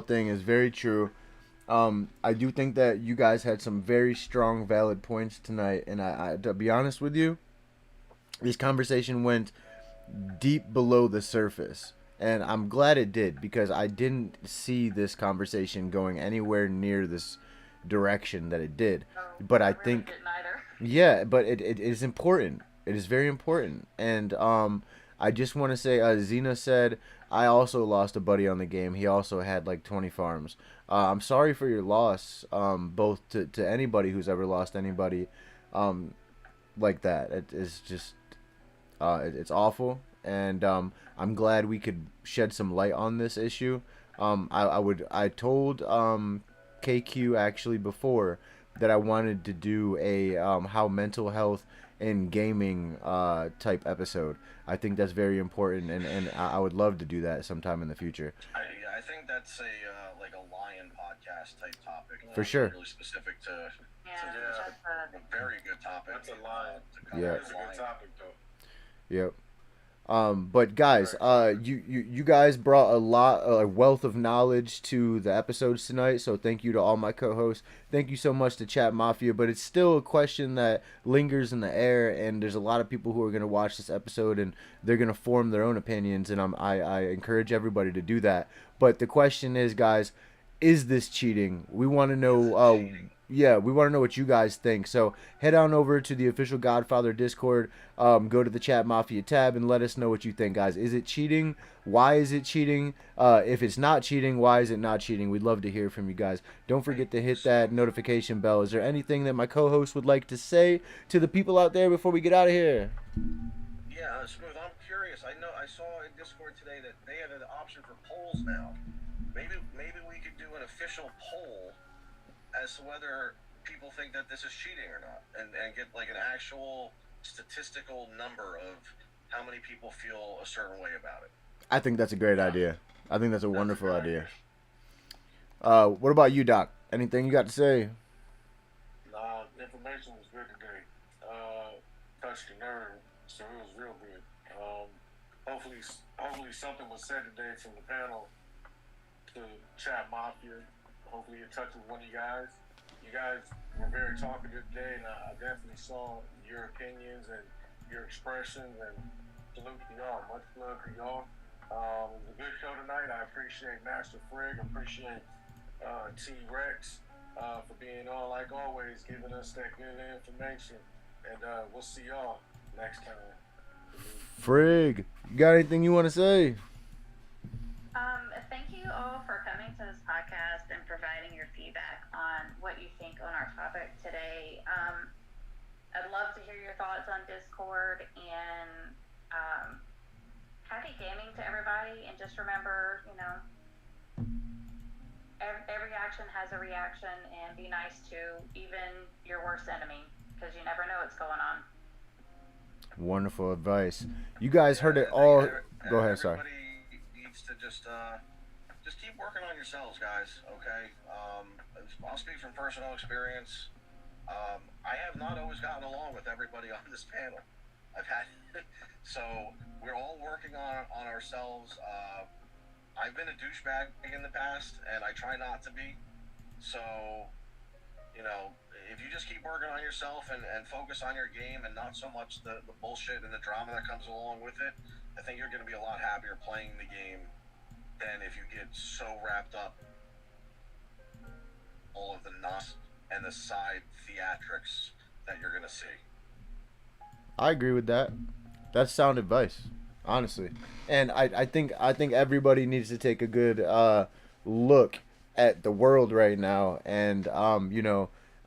thing, is very true. I do think that you guys had some very strong, valid points tonight, and I to be honest with you, this conversation went deep below the surface. And I'm glad it did, because I didn't see this conversation going anywhere near this direction that it did. But I think, didn't either. yeah, but it is important. It is very important. And I just want to say, Xena said, I also lost a buddy on the game. He also had like 20 farms. I'm sorry for your loss, both to anybody who's ever lost anybody like that. It is just, it's awful. And I'm glad we could shed some light on this issue. I told KQ actually before that I wanted to do a how mental health in gaming type episode. I think that's very important, and I would love to do that sometime in the future. I think that's a like a lion podcast type topic. For sure. Really specific to That's a very good topic. That's a lion. Yeah. That's a good topic, though. Yep. But guys, you guys brought a wealth of knowledge to the episodes tonight. So thank you to all my co-hosts. Thank you so much to Chat Mafia. But it's still a question that lingers in the air, and there's a lot of people who are gonna watch this episode and they're gonna form their own opinions. And I encourage everybody to do that. But the question is, guys, is this cheating? We want to know. Yeah, we want to know what you guys think. So head on over to the official Godfather Discord. Go to the Chat Mafia tab and let us know what you think, guys. Is it cheating? Why is it cheating? If it's not cheating, why is it not cheating? We'd love to hear from you guys. Don't forget to hit that notification bell. Is there anything that my co-host would like to say to the people out there before we get out of here? Yeah, Smooth. I'm curious. I know I saw in Discord today that they have an option for polls now. Maybe we could do an official poll as to whether people think that this is cheating or not, and get like an actual statistical number of how many people feel a certain way about it. I think that's a great idea. I think that's a wonderful idea. What about you, Doc? Anything you got to say? Nah, information was good today. Touched the nerve, so it was real good. Hopefully something was said today from the panel to Chat Mafia. Hopefully it touched with one of you guys. You guys were very talkative today, and I definitely saw your opinions and your expressions, and salute to y'all. Much love to y'all. It was a good show tonight. I appreciate Master Frig. I appreciate T-Rex for being on, like always, giving us that good information. And we'll see y'all next time. Frig, you got anything you want to say? Thank you all for coming to this podcast and providing your feedback on what you think on our topic today. I'd love to hear your thoughts on Discord, and happy gaming to everybody. And just remember, every action has a reaction, and be nice to even your worst enemy, because you never know what's going on. Wonderful advice. You guys heard it all. Go ahead, sorry. Everybody needs to just keep working on yourselves, guys. Okay. I'll speak from personal experience. I have not always gotten along with everybody on this panel. So we're all working on ourselves. I've been a douchebag in the past, and I try not to be. So, if you just keep working on yourself and focus on your game and not so much the bullshit and the drama that comes along with it, I think you're going to be a lot happier playing the game than if you get so wrapped up all of the nos and the side theatrics that you're going to see. I agree with that. That's sound advice, honestly. And I think everybody needs to take a good look at the world right now. And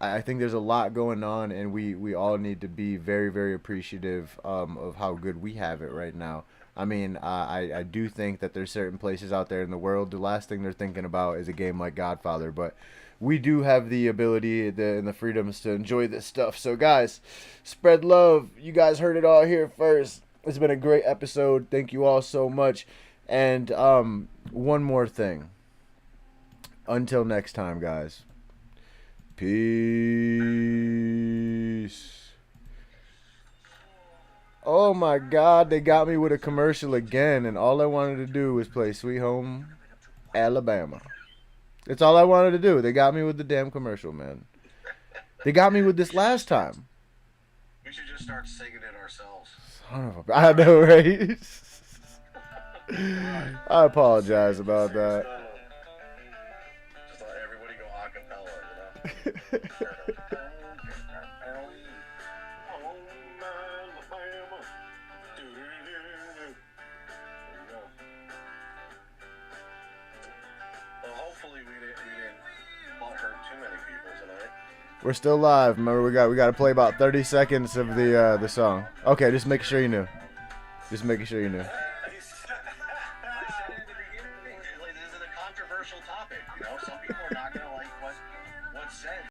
I think there's a lot going on, and we all need to be very, very appreciative of how good we have it right now. I mean, I do think that there's certain places out there in the world, the last thing they're thinking about is a game like Godfather, but we do have the ability and the freedoms to enjoy this stuff. So, guys, spread love. You guys heard it all here first. It's been a great episode. Thank you all so much. And one more thing. Until next time, guys. Peace. Oh my God, they got me with a commercial again, and all I wanted to do was play Sweet Home Alabama. That's all I wanted to do. They got me with the damn commercial, man. They got me with this last time. We should just start singing it ourselves. Son of a... I know, right? I apologize about that. Just let everybody go a cappella, you know? Well, hopefully we didn't hurt too many people tonight. We're still live. Remember, we got to play about 30 seconds of the song. Okay, just making sure you knew. Just making sure you knew. This is a controversial topic, you know. Some people are not gonna like what's said.